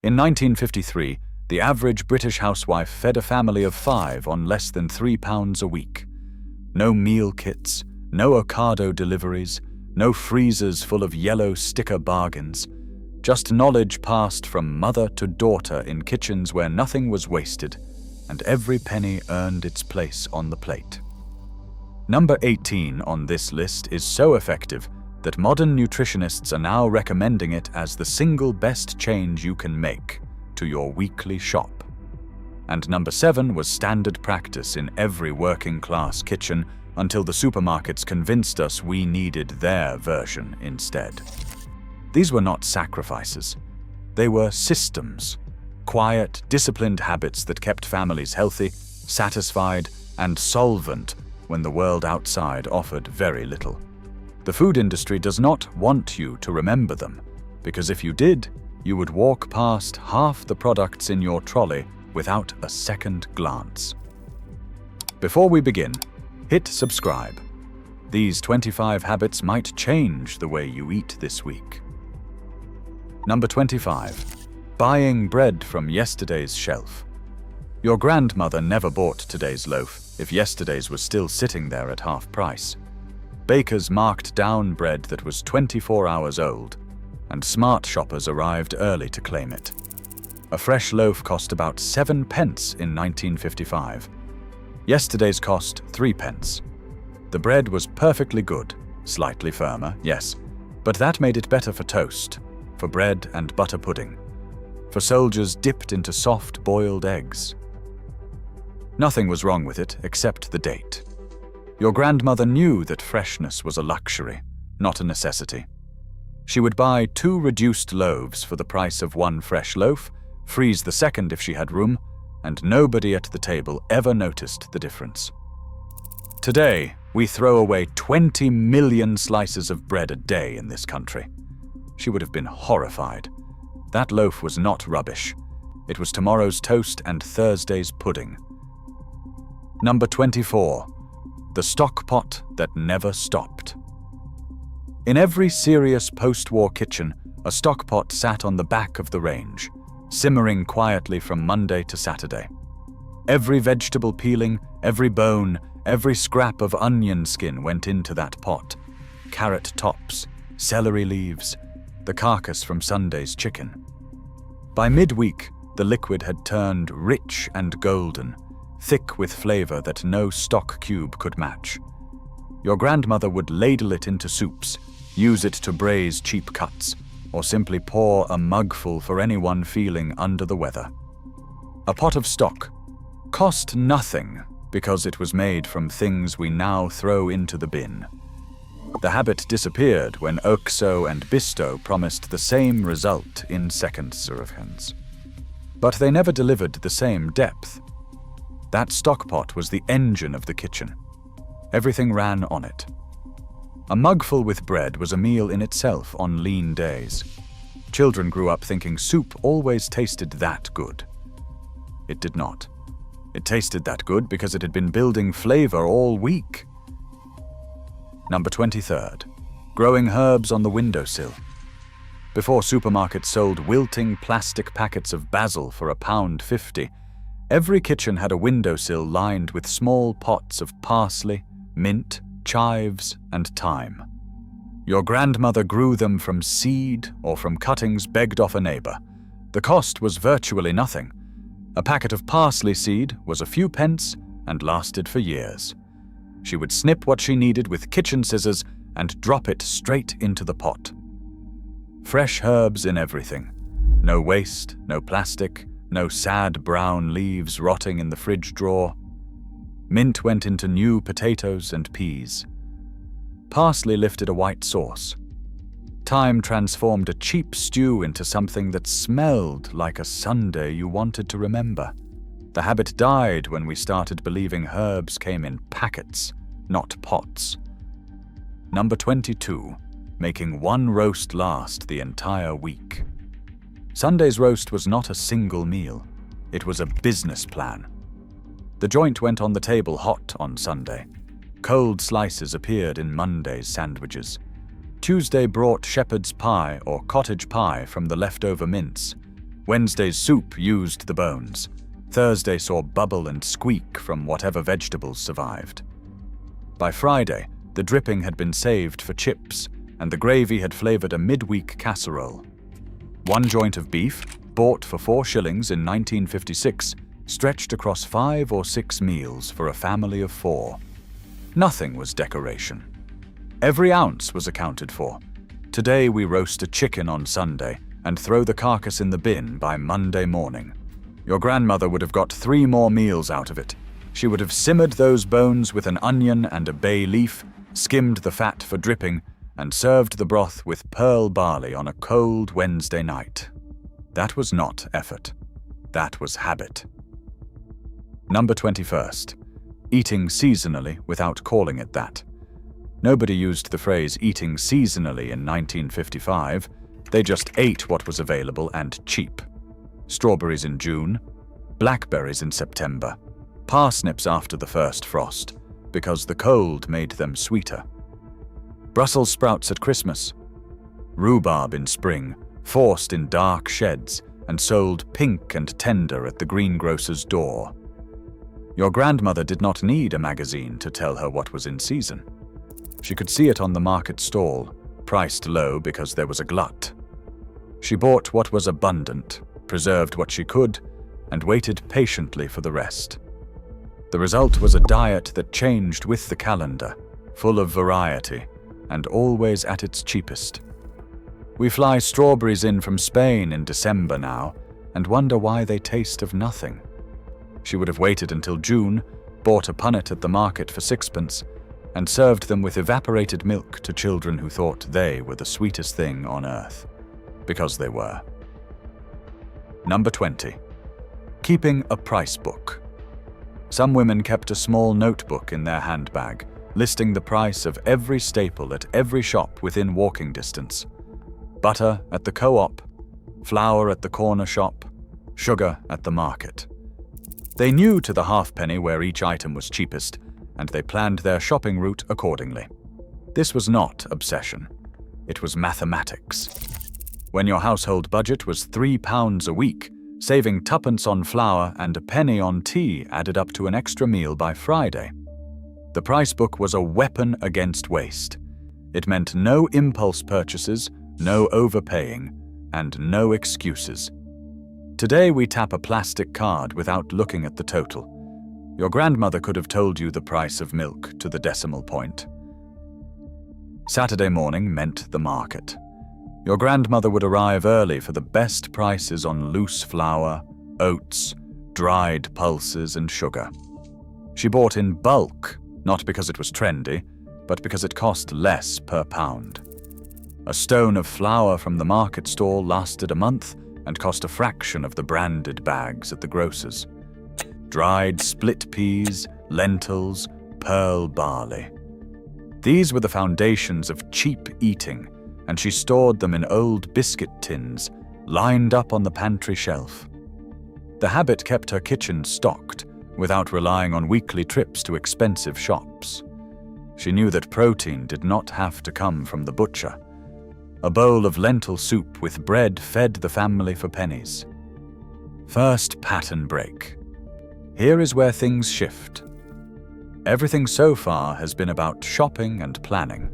In 1953, the average British housewife fed a family of 5 on less than £3 a week. No meal kits, no Ocado deliveries, no freezers full of yellow sticker bargains. Just knowledge passed from mother to daughter in kitchens where nothing was wasted, and every penny earned its place on the plate. Number 18 on this list is so effective that modern nutritionists are now recommending it as the single best change you can make to your weekly shop. And number 7 was standard practice in every working-class kitchen until the supermarkets convinced us we needed their version instead. These were not sacrifices. They were systems. Quiet, disciplined habits that kept families healthy, satisfied, and solvent when the world outside offered very little. The food industry does not want you to remember them, because if you did, you would walk past half the products in your trolley without a second glance. Before we begin, hit subscribe. These 25 habits might change the way you eat this week. Number 25. Buying bread from yesterday's shelf. Your grandmother never bought today's loaf if yesterday's was still sitting there at half price. Bakers marked down bread that was 24 hours old, and smart shoppers arrived early to claim it. A fresh loaf cost about 7 pence in 1955. Yesterday's cost 3 pence. The bread was perfectly good, slightly firmer, yes, but that made it better for toast, for bread and butter pudding, for soldiers dipped into soft boiled eggs. Nothing was wrong with it except the date. Your grandmother knew that freshness was a luxury, not a necessity. She would buy 2 reduced loaves for the price of 1 fresh loaf, freeze the second if she had room, and nobody at the table ever noticed the difference. Today, we throw away 20 million slices of bread a day in this country. She would have been horrified. That loaf was not rubbish. It was tomorrow's toast and Thursday's pudding. Number 24. The stock pot that never stopped. In every serious post-war kitchen, a stock pot sat on the back of the range, simmering quietly from Monday to Saturday. Every vegetable peeling, every bone, every scrap of onion skin went into that pot. Carrot tops, celery leaves, the carcass from Sunday's chicken. By midweek, the liquid had turned rich and golden, thick with flavor that no stock cube could match. Your grandmother would ladle it into soups, use it to braise cheap cuts, or simply pour a mugful for anyone feeling under the weather. A pot of stock cost nothing because it was made from things we now throw into the bin. The habit disappeared when Oxo and Bisto promised the same result in second servings. But they never delivered the same depth. That stock pot was the engine of the kitchen. Everything ran on it. A mugful with bread was a meal in itself on lean days. Children grew up thinking soup always tasted that good. It did not. It tasted that good because it had been building flavor all week. Number 23. Growing herbs on the windowsill. Before supermarkets sold wilting plastic packets of basil for £1.50, every kitchen had a windowsill lined with small pots of parsley, mint, chives, and thyme. Your grandmother grew them from seed or from cuttings begged off a neighbor. The cost was virtually nothing. A packet of parsley seed was a few pence and lasted for years. She would snip what she needed with kitchen scissors and drop it straight into the pot. Fresh herbs in everything. No waste, no plastic, no sad brown leaves rotting in the fridge drawer. Mint went into new potatoes and peas. Parsley lifted a white sauce. Thyme transformed a cheap stew into something that smelled like a Sunday you wanted to remember. The habit died when we started believing herbs came in packets, not pots. Number 22. Making one roast last the entire week. Sunday's roast was not a single meal. It was a business plan. The joint went on the table hot on Sunday. Cold slices appeared in Monday's sandwiches. Tuesday brought shepherd's pie or cottage pie from the leftover mince. Wednesday's soup used the bones. Thursday saw bubble and squeak from whatever vegetables survived. By Friday, the dripping had been saved for chips, and the gravy had flavored a midweek casserole. One joint of beef, bought for 4 shillings in 1956, stretched across 5 or 6 meals for a family of 4. Nothing was decoration. Every ounce was accounted for. Today we roast a chicken on Sunday and throw the carcass in the bin by Monday morning. Your grandmother would have got 3 more meals out of it. She would have simmered those bones with an onion and a bay leaf, skimmed the fat for dripping, and served the broth with pearl barley on a cold Wednesday night. That was not effort. That was habit. Number 21st. Eating seasonally without calling it that. Nobody used the phrase eating seasonally in 1955. They just ate what was available and cheap. Strawberries in June, blackberries in September, parsnips after the first frost, because the cold made them sweeter. Brussels sprouts at Christmas, rhubarb in spring, forced in dark sheds and sold pink and tender at the greengrocer's door. Your grandmother did not need a magazine to tell her what was in season. She could see it on the market stall, priced low because there was a glut. She bought what was abundant, preserved what she could, and waited patiently for the rest. The result was a diet that changed with the calendar, full of variety, and always at its cheapest. We fly strawberries in from Spain in December now, and wonder why they taste of nothing. She would have waited until June, bought a punnet at the market for 6pence, and served them with evaporated milk to children who thought they were the sweetest thing on earth. Because they were. Number 20. Keeping a price book. Some women kept a small notebook in their handbag, listing the price of every staple at every shop within walking distance. Butter at the co-op, flour at the corner shop, sugar at the market. They knew to the halfpenny where each item was cheapest, and they planned their shopping route accordingly. This was not obsession. It was mathematics. When your household budget was £3 a week, saving 2pence on flour and a penny on tea added up to an extra meal by Friday. The price book was a weapon against waste. It meant no impulse purchases, no overpaying, and no excuses. Today we tap a plastic card without looking at the total. Your grandmother could have told you the price of milk to the decimal point. Saturday morning meant the market. Your grandmother would arrive early for the best prices on loose flour, oats, dried pulses, and sugar. She bought in bulk, not because it was trendy, but because it cost less per pound. A stone of flour from the market stall lasted a month and cost a fraction of the branded bags at the grocer's. Dried split peas, lentils, pearl barley. These were the foundations of cheap eating, and she stored them in old biscuit tins, lined up on the pantry shelf. The habit kept her kitchen stocked, without relying on weekly trips to expensive shops. She knew that protein did not have to come from the butcher. A bowl of lentil soup with bread fed the family for pennies. First pattern break. Here is where things shift. Everything so far has been about shopping and planning.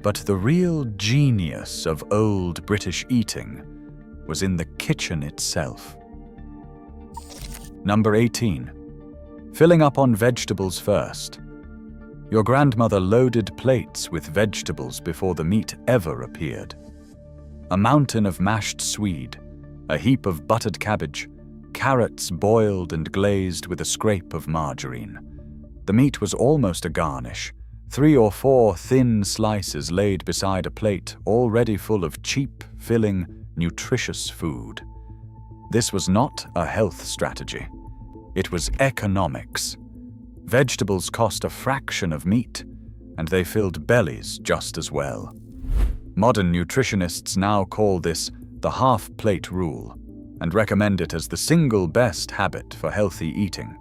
But the real genius of old British eating was in the kitchen itself. Number 18. Filling up on vegetables first. Your grandmother loaded plates with vegetables before the meat ever appeared. A mountain of mashed swede, a heap of buttered cabbage, carrots boiled and glazed with a scrape of margarine. The meat was almost a garnish, 3 or 4 thin slices laid beside a plate already full of cheap, filling, nutritious food. This was not a health strategy. It was economics. Vegetables cost a fraction of meat, and they filled bellies just as well. Modern nutritionists now call this the half-plate rule, and recommend it as the single best habit for healthy eating.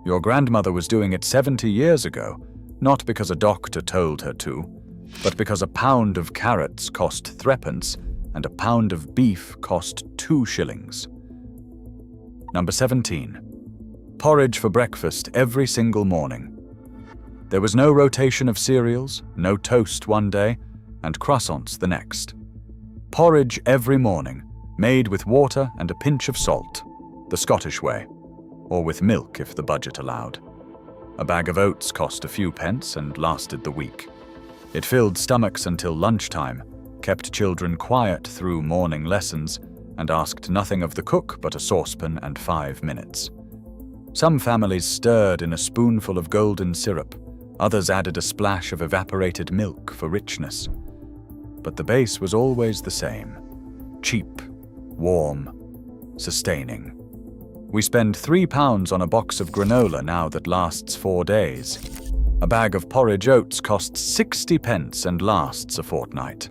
Your grandmother was doing it 70 years ago, not because a doctor told her to, but because a pound of carrots cost 3pence and a pound of beef cost 2 shillings. Number 17. Porridge for breakfast every single morning. There was no rotation of cereals, no toast one day, and croissants the next. Porridge every morning, made with water and a pinch of salt, the Scottish way, or with milk if the budget allowed. A bag of oats cost a few pence and lasted the week. It filled stomachs until lunchtime, kept children quiet through morning lessons, and asked nothing of the cook but a saucepan and 5 minutes. Some families stirred in a spoonful of golden syrup, others added a splash of evaporated milk for richness. But the base was always the same: cheap, warm, sustaining. We spend £3 on a box of granola now that lasts 4 days. A bag of porridge oats costs 60 pence and lasts a fortnight.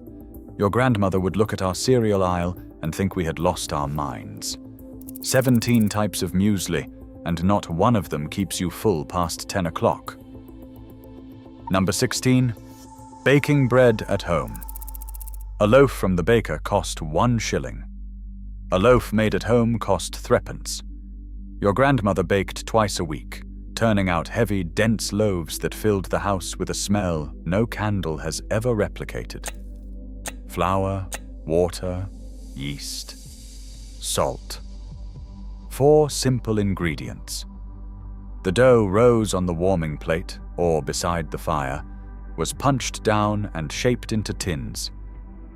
Your grandmother would look at our cereal aisle and think we had lost our minds. 17 types of muesli, and not one of them keeps you full past 10 o'clock. Number 16. Baking bread at home. A loaf from the baker cost 1 shilling. A loaf made at home cost 3d. Your grandmother baked twice a week, turning out heavy, dense loaves that filled the house with a smell no candle has ever replicated. Flour, water, yeast, salt. 4 simple ingredients. The dough rose on the warming plate, or beside the fire, was punched down and shaped into tins,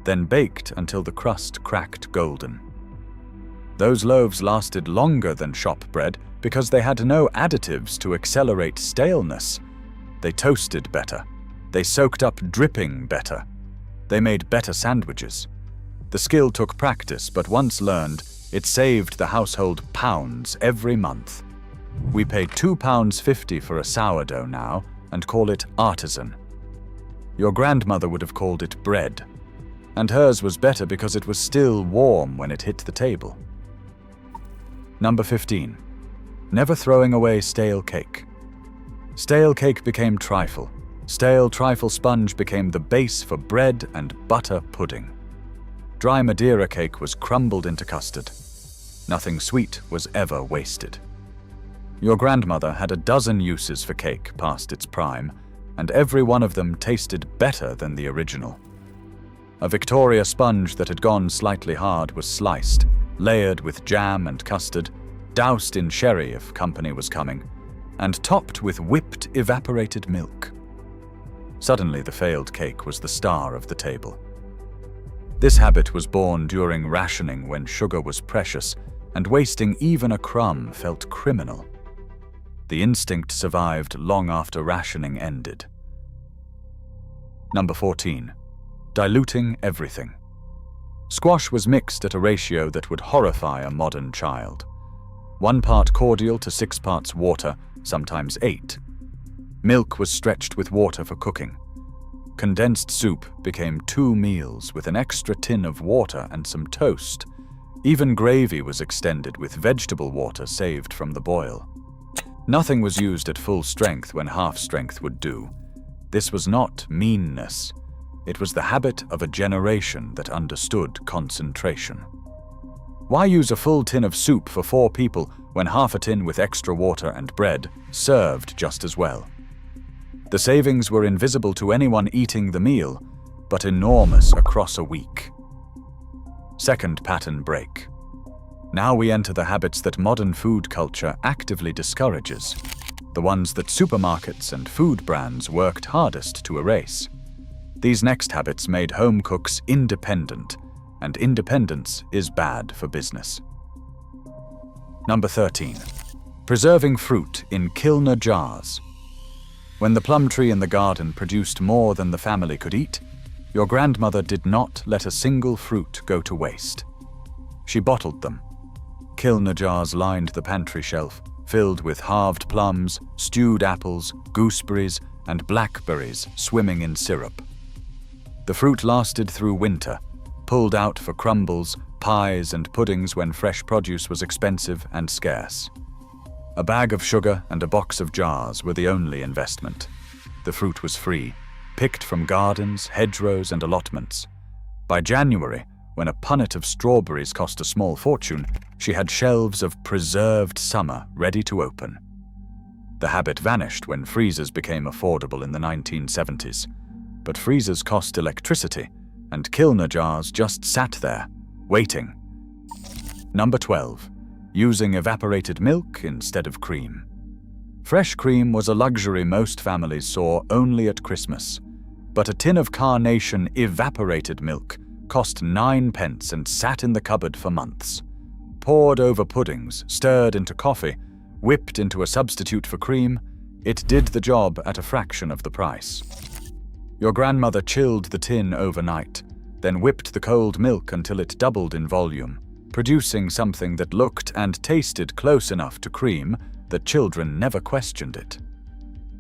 then baked until the crust cracked golden. Those loaves lasted longer than shop bread because they had no additives to accelerate staleness. They toasted better. They soaked up dripping better. They made better sandwiches. The skill took practice, but once learned, it saved the household pounds every month. We pay £2.50 for a sourdough now and call it artisan. Your grandmother would have called it bread, and hers was better because it was still warm when it hit the table. Number 15. Never throwing away stale cake. Stale cake became trifle. Stale trifle sponge became the base for bread and butter pudding. Dry Madeira cake was crumbled into custard. Nothing sweet was ever wasted. Your grandmother had a dozen uses for cake past its prime, and every one of them tasted better than the original. A Victoria sponge that had gone slightly hard was sliced, layered with jam and custard, doused in sherry if company was coming, and topped with whipped evaporated milk. Suddenly the failed cake was the star of the table. This habit was born during rationing when sugar was precious, and wasting even a crumb felt criminal. The instinct survived long after rationing ended. Number 14. Diluting everything. Squash was mixed at a ratio that would horrify a modern child. 1 part cordial to 6 parts water, sometimes 8. Milk was stretched with water for cooking. Condensed soup became 2 meals with an extra tin of water and some toast. Even gravy was extended with vegetable water saved from the boil. Nothing was used at full strength when half strength would do. This was not meanness. It was the habit of a generation that understood concentration. Why use a full tin of soup for 4 people when half a tin with extra water and bread served just as well? The savings were invisible to anyone eating the meal, but enormous across a week. Second pattern break. Now we enter the habits that modern food culture actively discourages, the ones that supermarkets and food brands worked hardest to erase. These next habits made home cooks independent, and independence is bad for business. Number 13. Preserving fruit in Kilner jars. When the plum tree in the garden produced more than the family could eat, your grandmother did not let a single fruit go to waste. She bottled them. Kilner jars lined the pantry shelf, filled with halved plums, stewed apples, gooseberries, and blackberries swimming in syrup. The fruit lasted through winter, pulled out for crumbles, pies, and puddings when fresh produce was expensive and scarce. A bag of sugar and a box of jars were the only investment. The fruit was free, picked from gardens, hedgerows, and allotments. By January, when a punnet of strawberries cost a small fortune, she had shelves of preserved summer ready to open. The habit vanished when freezers became affordable in the 1970s, but freezers cost electricity, and Kilner jars just sat there, waiting. Number 12. Using evaporated milk instead of cream. Fresh cream was a luxury most families saw only at Christmas, but a tin of Carnation evaporated milk cost 9 pence and sat in the cupboard for months. Poured over puddings, stirred into coffee, whipped into a substitute for cream, it did the job at a fraction of the price. Your grandmother chilled the tin overnight, then whipped the cold milk until it doubled in volume, producing something that looked and tasted close enough to cream that children never questioned it.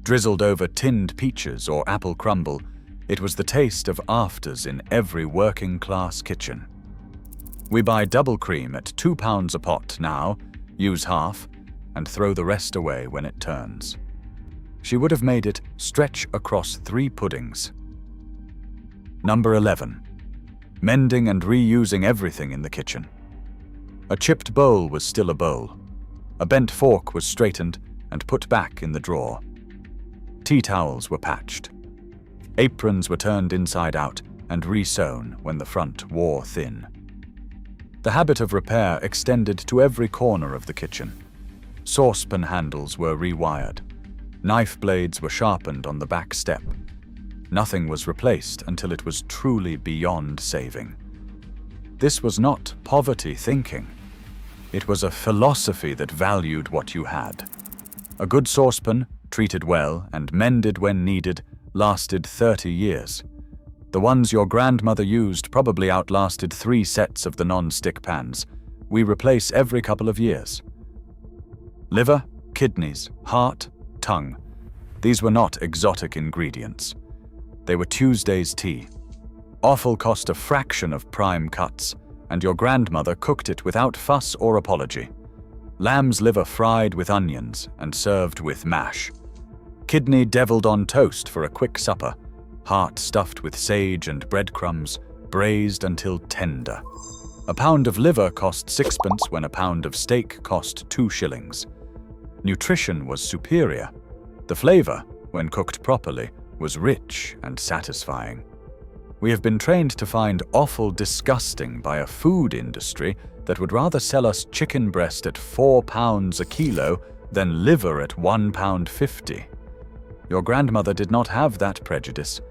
Drizzled over tinned peaches or apple crumble, it was the taste of afters in every working-class kitchen. We buy double cream at £2 a pot now, use half, and throw the rest away when it turns. She would have made it stretch across 3 puddings. Number 11. Mending and reusing everything in the kitchen. A chipped bowl was still a bowl. A bent fork was straightened and put back in the drawer. Tea towels were patched. Aprons were turned inside out and re-sewn when the front wore thin. The habit of repair extended to every corner of the kitchen. Saucepan handles were rewired. Knife blades were sharpened on the back step. Nothing was replaced until it was truly beyond saving. This was not poverty thinking. It was a philosophy that valued what you had. A good saucepan, treated well and mended when needed, lasted 30 years. The ones your grandmother used probably outlasted 3 sets of the non-stick pans. We replace every couple of years. Liver, kidneys, heart, tongue. These were not exotic ingredients. They were Tuesday's tea. Offal cost a fraction of prime cuts, and your grandmother cooked it without fuss or apology. Lamb's liver fried with onions and served with mash. Kidney deviled on toast for a quick supper. Heart stuffed with sage and breadcrumbs, braised until tender. A pound of liver cost 6pence when a pound of steak cost 2 shillings. Nutrition was superior. The flavor, when cooked properly, was rich and satisfying. We have been trained to find offal disgusting by a food industry that would rather sell us chicken breast at £4 a kilo than liver at £1.50. Your grandmother did not have that prejudice.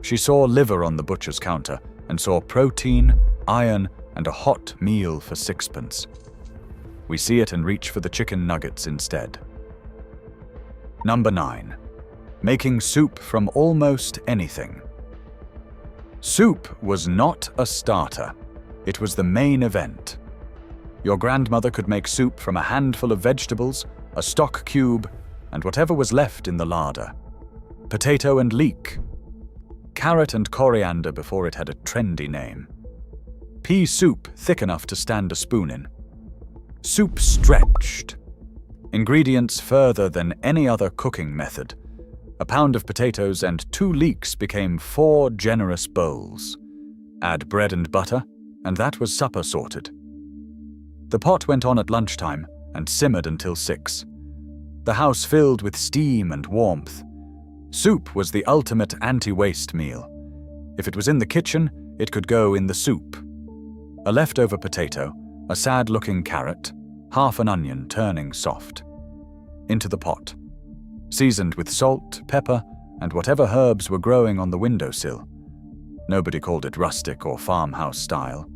She saw liver on the butcher's counter and saw protein, iron, and a hot meal for 6pence. We see it and reach for the chicken nuggets instead. Number 9. Making soup from almost anything. Soup was not a starter. It was the main event. Your grandmother could make soup from a handful of vegetables, a stock cube, and whatever was left in the larder. Potato and leek. Carrot and coriander before it had a trendy name. Pea soup thick enough to stand a spoon in. Soup stretched. Ingredients further than any other cooking method. A pound of potatoes and 2 leeks became 4 generous bowls. Add bread and butter, and that was supper sorted. The pot went on at lunchtime and simmered until 6. The house filled with steam and warmth. Soup was the ultimate anti-waste meal. If it was in the kitchen, it could go in the soup. A leftover potato, a sad-looking carrot, half an onion turning soft. Into the pot. Seasoned with salt, pepper, and whatever herbs were growing on the windowsill. Nobody called it rustic or farmhouse style.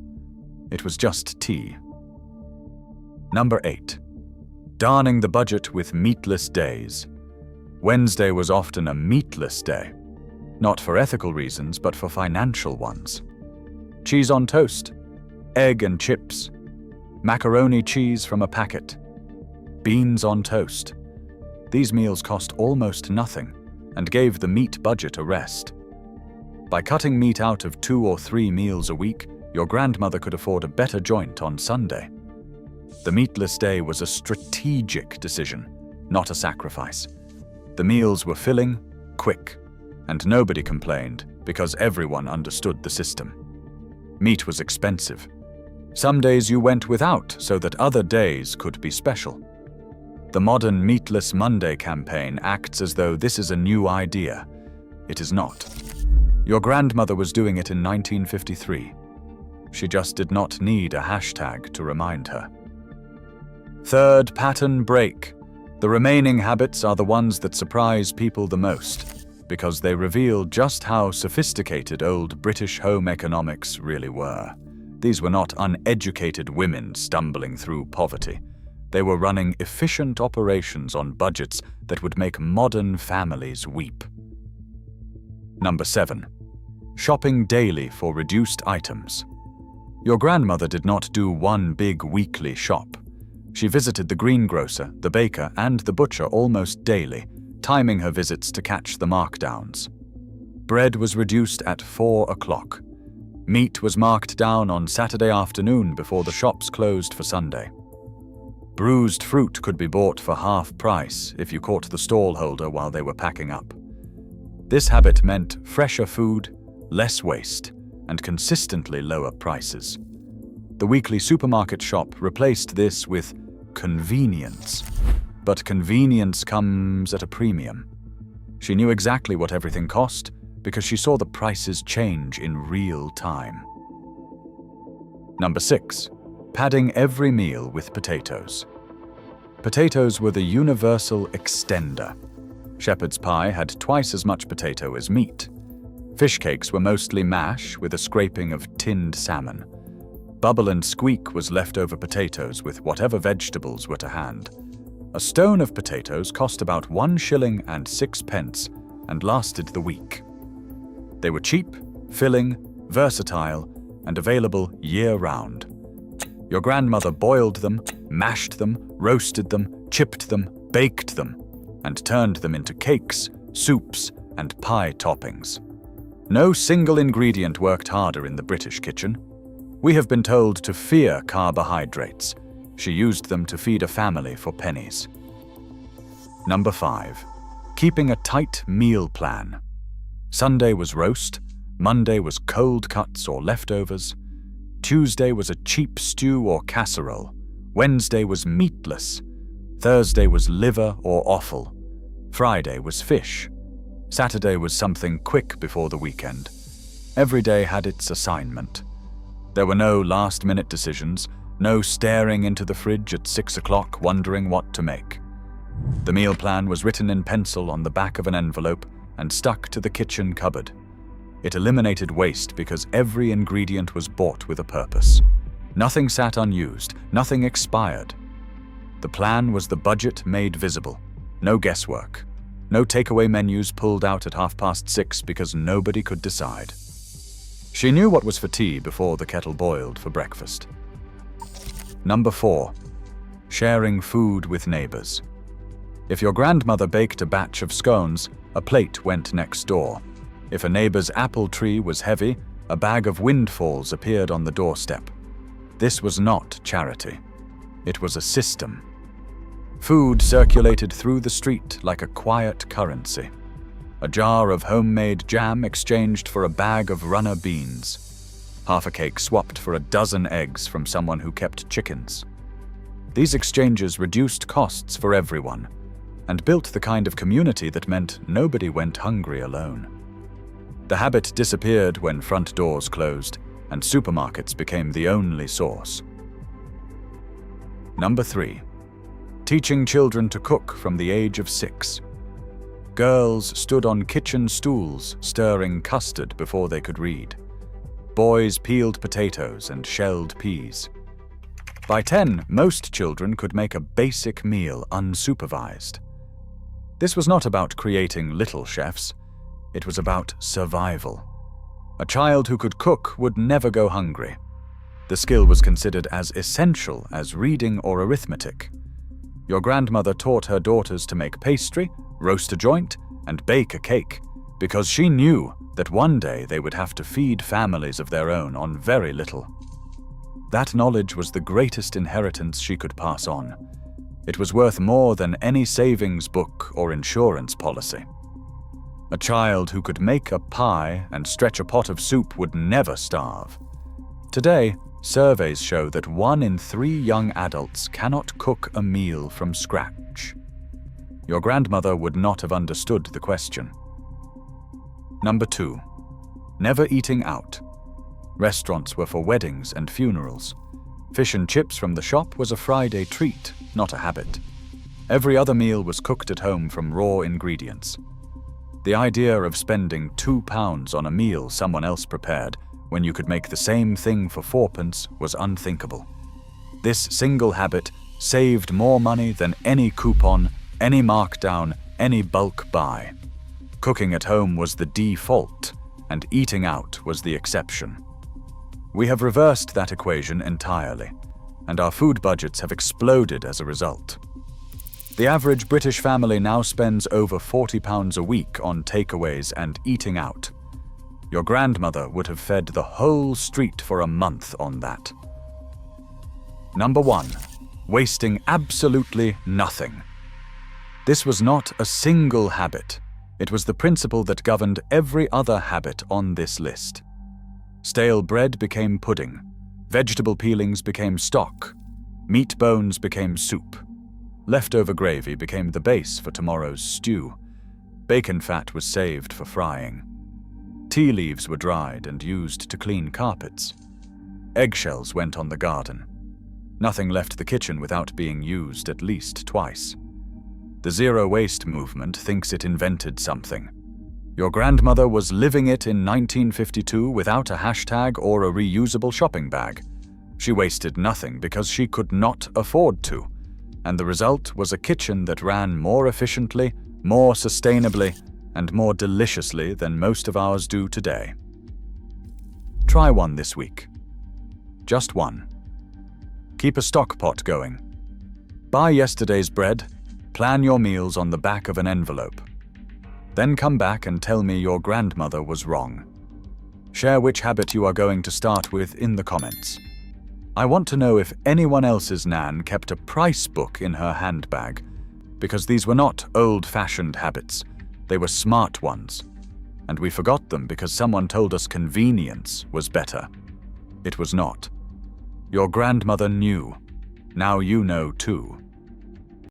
It was just tea. Number 8. Darning the budget with meatless days. Wednesday was often a meatless day. Not for ethical reasons, but for financial ones. Cheese on toast, egg and chips, macaroni cheese from a packet, beans on toast. These meals cost almost nothing and gave the meat budget a rest. By cutting meat out of 2 or 3 meals a week, your grandmother could afford a better joint on Sunday. The meatless day was a strategic decision, not a sacrifice. The meals were filling, quick, and nobody complained because everyone understood the system. Meat was expensive. Some days you went without so that other days could be special. The modern Meatless Monday campaign acts as though this is a new idea. It is not. Your grandmother was doing it in 1953. She just did not need a hashtag to remind her. Third pattern break. The remaining habits are the ones that surprise people the most, because they reveal just how sophisticated old British home economics really were. These were not uneducated women stumbling through poverty. They were running efficient operations on budgets that would make modern families weep. Number 7. Shopping daily for reduced items. Your grandmother did not do one big weekly shop. She visited the greengrocer, the baker, and the butcher almost daily, timing her visits to catch the markdowns. Bread was reduced at 4 o'clock. Meat was marked down on Saturday afternoon before the shops closed for Sunday. Bruised fruit could be bought for half price if you caught the stallholder while they were packing up. This habit meant fresher food, less waste, and consistently lower prices. The weekly supermarket shop replaced this with convenience. But convenience comes at a premium. She knew exactly what everything cost because she saw the prices change in real time. Number 6. Padding every meal with potatoes. Potatoes were the universal extender. Shepherd's pie had twice as much potato as meat. Fish cakes were mostly mash with a scraping of tinned salmon. Bubble and squeak was leftover potatoes with whatever vegetables were to hand. A stone of potatoes cost about 1 shilling and 6 pence and lasted the week. They were cheap, filling, versatile, and available year-round. Your grandmother boiled them, mashed them, roasted them, chipped them, baked them, and turned them into cakes, soups, and pie toppings. No single ingredient worked harder in the British kitchen. We have been told to fear carbohydrates. She used them to feed a family for pennies. Number 5. Keeping a tight meal plan. Sunday was roast, Monday was cold cuts or leftovers, Tuesday was a cheap stew or casserole, Wednesday was meatless, Thursday was liver or offal, Friday was fish, Saturday was something quick before the weekend. Every day had its assignment. There were no last-minute decisions, no staring into the fridge at 6 o'clock wondering what to make. The meal plan was written in pencil on the back of an envelope and stuck to the kitchen cupboard. It eliminated waste because every ingredient was bought with a purpose. Nothing sat unused, nothing expired. The plan was the budget made visible. No guesswork. No takeaway menus pulled out at 6:30 because nobody could decide. She knew what was for tea before the kettle boiled for breakfast. Number 4. Sharing food with neighbors. If your grandmother baked a batch of scones, a plate went next door. If a neighbor's apple tree was heavy, a bag of windfalls appeared on the doorstep. This was not charity. It was a system. Food circulated through the street like a quiet currency. A jar of homemade jam exchanged for a bag of runner beans. Half a cake swapped for a dozen eggs from someone who kept chickens. These exchanges reduced costs for everyone and built the kind of community that meant nobody went hungry alone. The habit disappeared when front doors closed and supermarkets became the only source. Number 3. Teaching children to cook from the age of 6. Girls stood on kitchen stools stirring custard before they could read. Boys peeled potatoes and shelled peas. By 10, most children could make a basic meal unsupervised. This was not about creating little chefs. It was about survival. A child who could cook would never go hungry. The skill was considered as essential as reading or arithmetic. Your grandmother taught her daughters to make pastry, roast a joint, and bake a cake, because she knew that one day they would have to feed families of their own on very little. That knowledge was the greatest inheritance she could pass on. It was worth more than any savings book or insurance policy. A child who could make a pie and stretch a pot of soup would never starve. Today, surveys show that 1 in 3 young adults cannot cook a meal from scratch. Your grandmother would not have understood the question. Number 2. Never eating out. Restaurants were for weddings and funerals. Fish and chips from the shop was a Friday treat, not a habit. Every other meal was cooked at home from raw ingredients. The idea of spending £2 on a meal someone else prepared when you could make the same thing for 4p was unthinkable. This single habit saved more money than any coupon, any markdown, any bulk buy. Cooking at home was the default, and eating out was the exception. We have reversed that equation entirely, and our food budgets have exploded as a result. The average British family now spends over £40 a week on takeaways and eating out. Your grandmother would have fed the whole street for a month on that. Number 1. Wasting absolutely nothing. This was not a single habit. It was the principle that governed every other habit on this list. Stale bread became pudding. Vegetable peelings became stock. Meat bones became soup. Leftover gravy became the base for tomorrow's stew. Bacon fat was saved for frying. Tea leaves were dried and used to clean carpets. Eggshells went on the garden. Nothing left the kitchen without being used at least twice. The zero-waste movement thinks it invented something. Your grandmother was living it in 1952 without a hashtag or a reusable shopping bag. She wasted nothing because she could not afford to, and the result was a kitchen that ran more efficiently, more sustainably, and more deliciously than most of ours do today. Try one this week. Just one. Keep a stock pot going. Buy yesterday's bread, plan your meals on the back of an envelope. Then come back and tell me your grandmother was wrong. Share which habit you are going to start with in the comments. I want to know if anyone else's Nan kept a price book in her handbag, because these were not old-fashioned habits. They were smart ones, and we forgot them because someone told us convenience was better. It was not. Your grandmother knew. Now you know too.